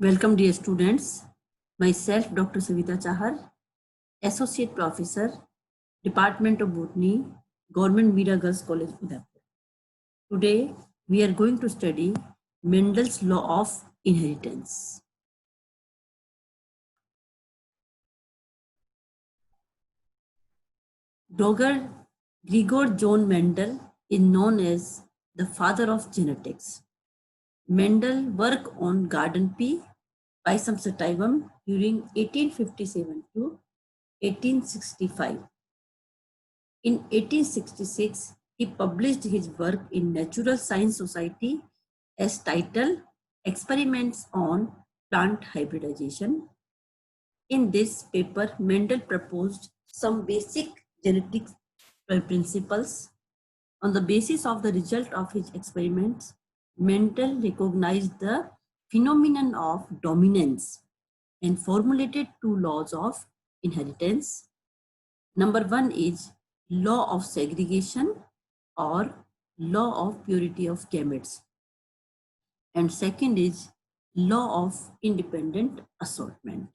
Welcome dear students. Myself Dr. Savita Chahar, Associate Professor, Department of Botany, Government Mira Girls College, Udaipur. Today we are going to study Mendel's law of inheritance. Gregor John Mendel is known as the father of genetics. Mendel worked on garden pea, Pisum sativum during 1857 to 1865. In 1866, he published his work in Natural Science Society as titled Experiments on Plant Hybridization. In this paper, Mendel proposed some basic genetic principles. On the basis of the result of his experiments, Mendel recognized the phenomenon of dominance and formulated two laws of inheritance. Number one is law of segregation or law of purity of gametes, and second is law of independent assortment.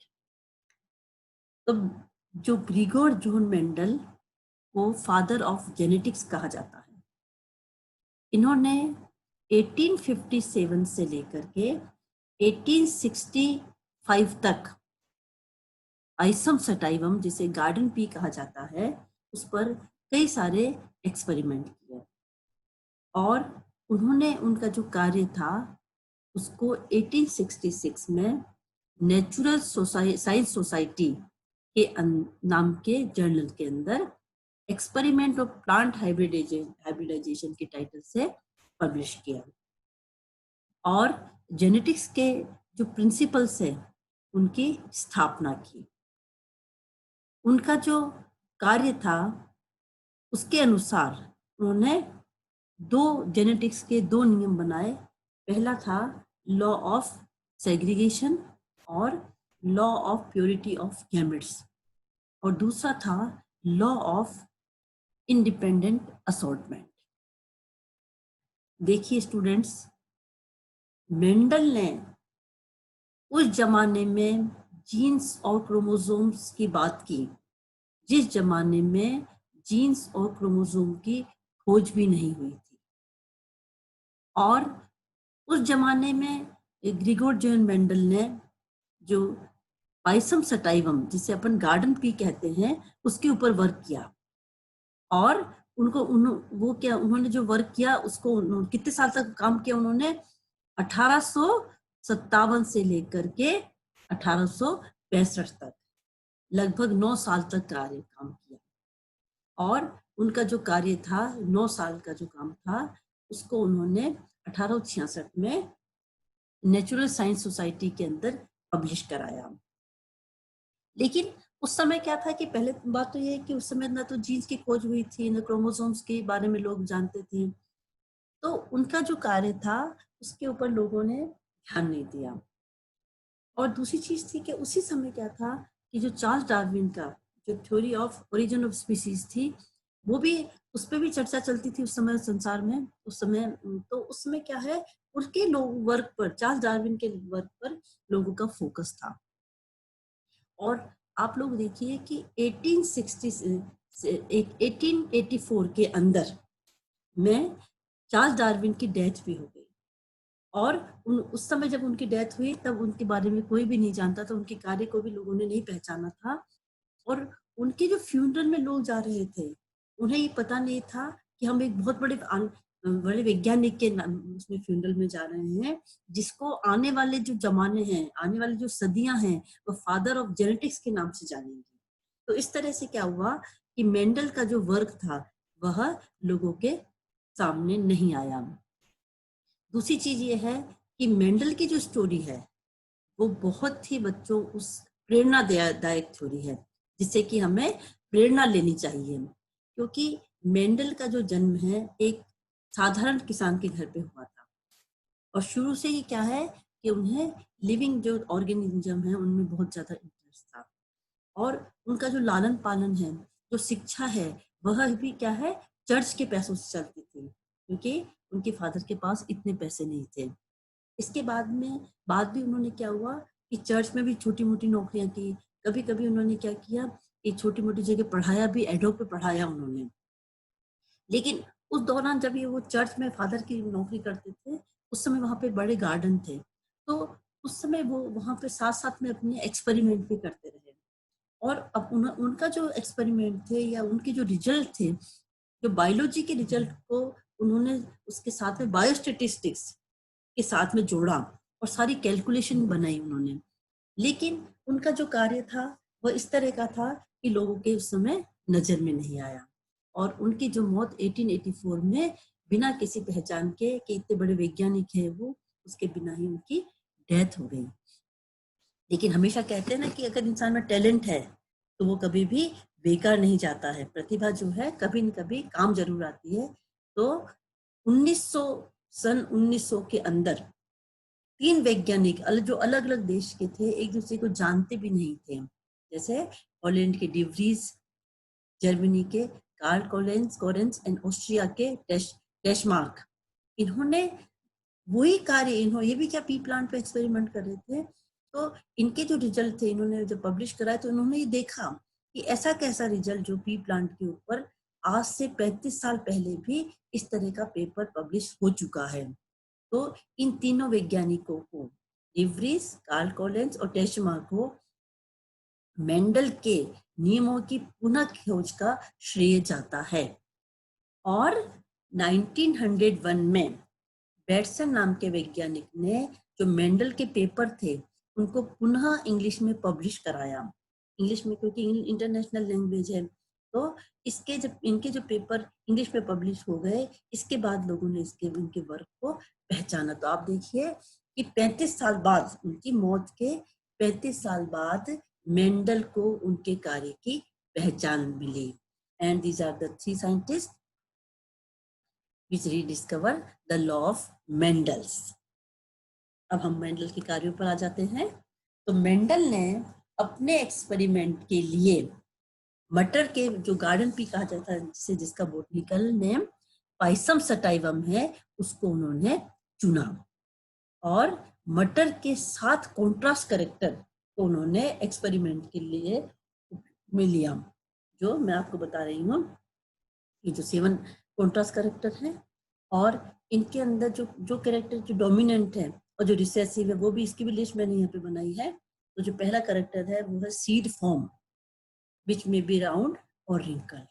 तो जो Grigor John Mendel को father of genetics कहा जाता है, इन्होंने 1857 से लेकर के 1865 तक आइसम सटाइवम, जिसे गार्डन पी कहा जाता है, उस पर कई सारे एक्सपेरिमेंट किए और उन्होंने उनका जो कार्य था उसको 1866 में नेचुरल साइंस सोसाइटी के नाम के जर्नल के अंदर एक्सपेरिमेंट ऑफ प्लांट हाइब्रिडाइजेशन के टाइटल से पब्लिश किया और जेनेटिक्स के जो प्रिंसिपल्स है उनकी स्थापना की। उनका जो कार्य था उसके अनुसार उन्होंने दो जेनेटिक्स के दो नियम बनाए। पहला था लॉ ऑफ सेग्रीगेशन और law of purity of gametes और दूसरा था लॉ ऑफ इंडिपेंडेंट असॉर्टमेंट। देखिए स्टूडेंट्स, मेंडल ने उस जमाने में जीन्स और क्रोमोसोम्स की बात की जिस जमाने में जीन्स और क्रोमोसोम की खोज भी नहीं हुई थी, और उस जमाने में ग्रिगोर जॉन मेंडल ने जो पाइसम सटाइवम, जिसे अपन गार्डन पी कहते हैं, उसके ऊपर वर्क किया और उन्होंने जो वर्क किया उसको कितने साल तक काम किया उन्होंने? 1857 से लेकर के 1865 तक लगभग 9 साल तक काम किया और उनका जो कार्य था 9 साल का जो काम था उसको उन्होंने 1866 में नेचुरल साइंस सोसाइटी के अंदर पब्लिश कराया। लेकिन उस समय क्या था कि पहले बात तो ये है कि उस समय ना तो जीन्स की खोज हुई थी, ना क्रोमोसोम्स के बारे में लोग जानते थे, तो उनका जो कार्य था उसके ऊपर लोगों ने ध्यान नहीं दिया। और दूसरी चीज थी कि उसी समय क्या था कि जो चार्ल्स डार्विन का जो theory of origin of species थी, वो भी, उस पर भी चर्चा चलती थी उस समय संसार में। उस समय तो उस समय क्या है, उनके वर्क पर, चार्ल्स डार्विन के वर्क पर लोगों का फोकस था। और आप लोग देखिए कि 1884 के अंदर में चार्ल्स डार्विन की डेथ भी हो गई और उस समय जब उनकी डेथ हुई तब उनके बारे में कोई भी नहीं जानता था, उनके कार्य को भी लोगों ने नहीं पहचाना था। और उनके जो फ्यूनरल में लोग जा रहे थे उन्हें ये पता नहीं था कि हम एक बहुत बड़े वैज्ञानिक के उसमें फ्यूनरल में जा रहे हैं, जिसको आने वाले जो जमाने हैं, आने वाली जो सदियां हैं, वो फादर ऑफ जेनेटिक्स के नाम से जानेंगे। तो इस तरह से क्या हुआ कि मेंडल का जो वर्क था वह लोगों के सामने नहीं आया। दूसरी चीज ये है कि मेंडल की जो स्टोरी है वो बहुत ही बच्चों उस प्रेरणादायक थ्योरी है जिससे कि हमें प्रेरणा लेनी चाहिए, क्योंकि मेंडल का जो जन्म है एक साधारण किसान के घर पे हुआ था और शुरू से ही क्या है कि उन्हें लिविंग जो ऑर्गेनिज्म है उनमें बहुत ज्यादा इंटरेस्ट था और उनका जो लालन पालन है, जो शिक्षा है, वह भी क्या है, चर्च के पैसों से चलती थी, क्योंकि उनके फादर के पास इतने पैसे नहीं थे। इसके बाद भी उन्होंने क्या हुआ कि चर्च में भी छोटी मोटी नौकरियां की, कभी कभी उन्होंने क्या किया कि छोटी मोटी जगह पढ़ाया भी, एडोब पे पढ़ाया उन्होंने। लेकिन उस दौरान जब ये वो चर्च में फादर की नौकरी करते थे, उस समय वहां पे बड़े गार्डन थे, तो उस समय वो वहां पे साथ साथ में अपने एक्सपेरिमेंट भी करते रहे। और अब उनका जो एक्सपेरिमेंट थे या उनके जो रिजल्ट थे, जो बायोलॉजी के रिजल्ट को उन्होंने उसके साथ में बायोस्टेटिस्टिक्स के साथ में जोड़ा और सारी कैलकुलेशन बनाई उन्होंने। लेकिन उनका जो कार्य था वह इस तरह का था कि लोगों के उस समय नजर में नहीं आया, और उनकी जो मौत 1884 में बिना किसी पहचान के कि इतने बड़े वैज्ञानिक है वो, उसके बिना ही उनकी डेथ हो गई। लेकिन हमेशा कहते हैं ना कि अगर इंसान में टैलेंट है तो वो कभी भी बेकार नहीं जाता है, प्रतिभा जो है कभी न कभी काम जरूर आती है। तो 1900 सन 1900 के अंदर 3 वैज्ञानिक जो अलग अलग देश के थे, एक दूसरे को जानते भी नहीं थे, जैसे हॉलैंड के डिवरीज, जर्मनी के कार्ल कोरेंस एंड ऑस्ट्रिया के टेशमार्क, इन्होंने वही कार्य, इन्होंने ये भी क्या पी प्लांट पे एक्सपेरिमेंट कर रहे थे। तो इनके जो रिजल्ट थे, इन्होंने जब पब्लिश कराए तो इन्होंने ये देखा कि ऐसा कैसा रिजल्ट जो पी प्लांट के ऊपर आज से 35 साल पहले भी इस तरह का पेपर पब्लिश हो चुका है। तो इन तीनों वैज्ञानिकों को, डिवरीज, कार्ल कोलेंस और टेशमा को, मेंडल के नियमों की पुनः खोज का श्रेय जाता है। और 1901 में बैटसन नाम के वैज्ञानिक ने जो मेंडल के पेपर थे उनको पुनः इंग्लिश में पब्लिश कराया। इंग्लिश में, क्योंकि इंटरनेशनल लैंग्वेज है, तो इसके जब इनके जो पेपर इंग्लिश में पब्लिश हो गए, इसके बाद लोगों ने उनके वर्क को पहचाना। तो आप देखिए कि 35 साल बाद, उनकी मौत के 35 साल बाद मेंडल को उनके कार्य की पहचान मिली। And these are the 3 scientist which rediscover the law of Mendel's। अब हम मेंडल के कार्यों पर आ जाते हैं। तो मेंडल ने अपने एक्सपेरिमेंट के लिए मटर के जो गार्डन पी कहा जाता है, जिसका बोटनिकल नेम पाइसम सटाइवम है, उसको उन्होंने चुना और मटर के 7 कॉन्ट्रास्ट कैरेक्टर को उन्होंने एक्सपेरिमेंट के लिए में लिया, जो मैं आपको बता रही हूँ। ये जो 7 कॉन्ट्रास्ट कैरेक्टर हैं, और इनके अंदर जो कैरेक्टर जो डोमिनेंट है और जो रिसेसिव है, वो भी, इसकी भी लिस्ट मैंने यहाँ पे बनाई है। तो जो पहला कैरेक्टर है वो है सीड फॉर्म, विच में बी राउंड और रिंकल।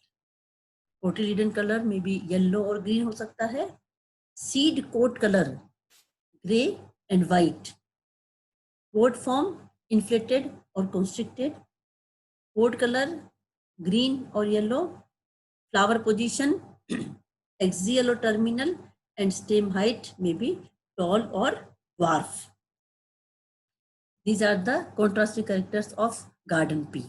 कोटिलिडन कलर में भी येलो और ग्रीन हो सकता है। Seed coat colour grey and white. Coat form inflated और कंस्ट्रिक्टेड। कोट कलर ग्रीन और येलो। फ्लावर पोजीशन एक्सियल और टर्मिनल, एंड स्टेम हाइट में भी टॉल और dwarf। These are the contrasting characters of garden pea।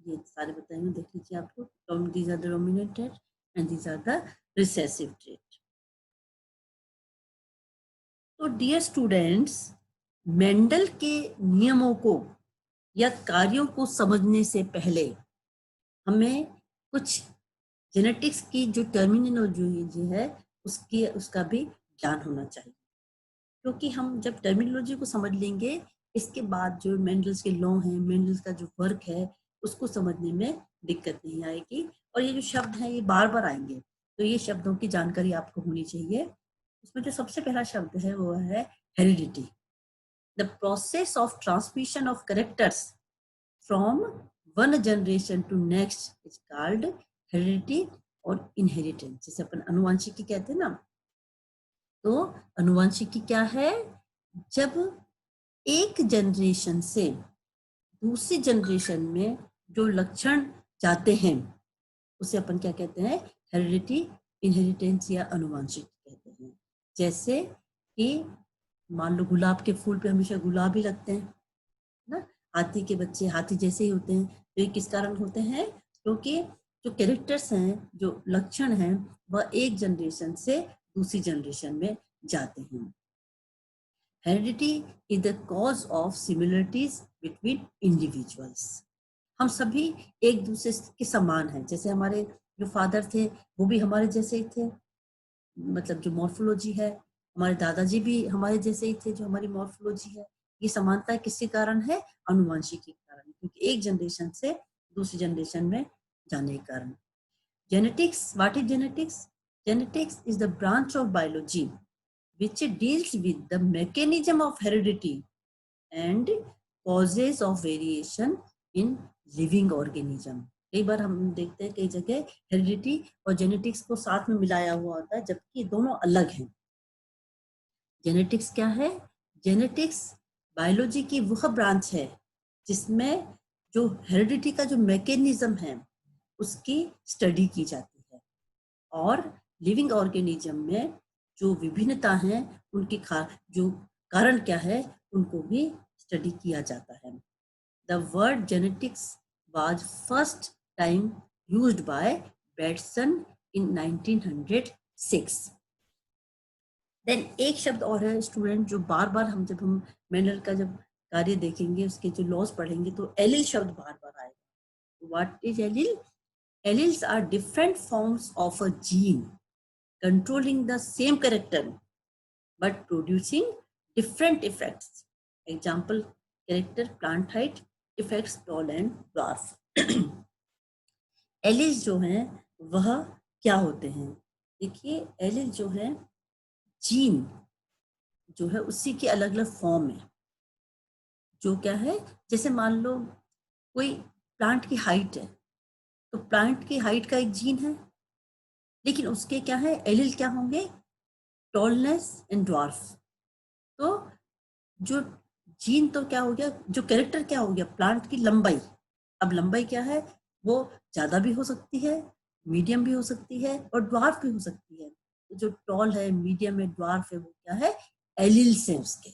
ये सारे बताएंगे, देख लीजिए आप लोग। These are the dominant trait and these are the recessive trait। तो डियर स्टूडेंट्स, मेंडल के नियमों को या कार्यों को समझने से पहले हमें कुछ जेनेटिक्स की जो टर्मिनोलॉजी है उसका भी ज्ञान होना चाहिए, क्योंकि हम जब टर्मिनोलॉजी को समझ लेंगे, इसके बाद जो मेंडल्स के लॉ हैं, मेंडल्स का जो वर्क है, उसको समझने में दिक्कत नहीं आएगी। और ये जो शब्द हैं ये बार बार आएंगे, तो ये शब्दों की जानकारी आपको होनी चाहिए। उसमें जो सबसे पहला शब्द है वो है heredity. The process of transmission of characters from one generation to next is called heredity और इनहेरिटेंस, जिसे अपन अनुवांशिकी कहते हैं ना। तो अनुवांशिकी क्या है? जब एक जनरेशन से दूसरी जनरेशन में जो लक्षण जाते हैं उसे अपन क्या कहते हैं? हेरिडिटी, इनहेरिटेंस या अनुवांशिकी कहते हैं। जैसे कि मान लो गुलाब के फूल पे हमेशा गुलाब ही लगते हैं ना, हाथी के बच्चे हाथी जैसे ही होते हैं। तो ये किस कारण होते हैं? क्योंकि जो कैरेक्टर्स हैं, जो लक्षण हैं, वह एक जनरेशन से दूसरी जनरेशन में जाते हैं। Heredity is the cause of similarities between individuals. हम सभी एक दूसरे के समान हैं। जैसे हमारे जो फादर थे वो भी हमारे जैसे ही थे, मतलब जो मॉर्फोलॉजी है हमारे दादाजी भी हमारे जैसे ही थे, जो हमारी मॉर्फोलॉजी है, ये समानता किसके कारण है? अनुवांशिकी के कारण, क्योंकि एक जनरेशन से दूसरी जनरेशन में जाने के कारण। Genetics, what is genetics? Genetics is the branch of biology which deals with the mechanism of heredity and causes of variation in living organism. कई बार हम देखते हैं कई जगह हेरिडिटी और जेनेटिक्स को साथ में मिलाया हुआ होता है, जबकि दोनों अलग हैं। जेनेटिक्स क्या है? जेनेटिक्स बायोलॉजी की वह ब्रांच है जिसमें जो हेरिडिटी का जो मैकेनिज्म है उसकी स्टडी की जाती है, और लिविंग ऑर्गेनिज्म में जो विभिन्नता है उनकी जो कारण क्या है उनको भी स्टडी किया जाता है। The word genetics was first time used by Bateson in 1906। Then एक शब्द और है स्टूडेंट, जो बार बार हम जब हम मेंडल का जब कार्य देखेंगे, उसके जो लॉज पढ़ेंगे, तो एलील शब्द बार बार आएगा। What is allele? Alleles are different forms of a gene controlling the same character but producing different effects. Example, character, plant height, effects, tall and dwarf. Alleles जो हैं वह क्या होते हैं? देखिए, एलिल जो है जीन जो है उसी के अलग अलग फॉर्म है। जो क्या है, जैसे मान लो कोई प्लांट की हाइट है, तो प्लांट की हाइट का एक जीन है, लेकिन उसके क्या है, एलिल क्या होंगे? Tallness and dwarf. तो जो जीन तो क्या हो गया, जो कैरेक्टर क्या हो गया, प्लांट की लंबाई। अब लंबाई क्या है, वो ज्यादा भी हो सकती है, मीडियम भी हो सकती है और ड्वार्फ भी हो सकती है। तो जो टॉल है, मीडियम है, ड्वार्फ है, वो क्या है? एलिल्स हैं उसके।